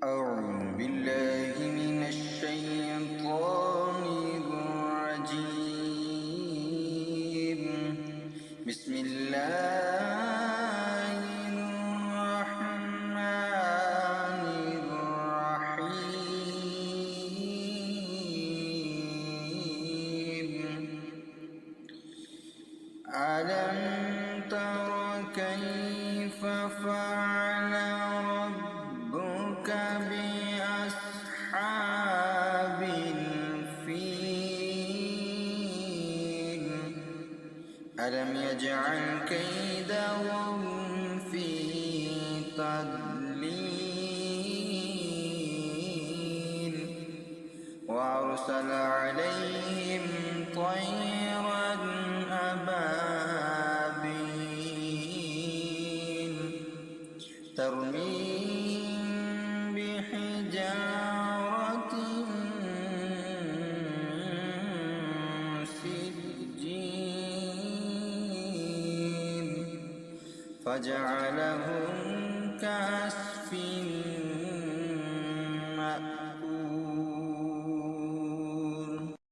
أعوذ بالله من الشيطان الرجيم. بسم الله الرحمن الرحيم. ألم تر كيف فعل ربك بأصحاب الفيل؟ ألم يجعل كيدهم في تضليل وأرسل عليهم طيرا أبابيل ترميهم بحجارة من سجيل فجعلهم كعصف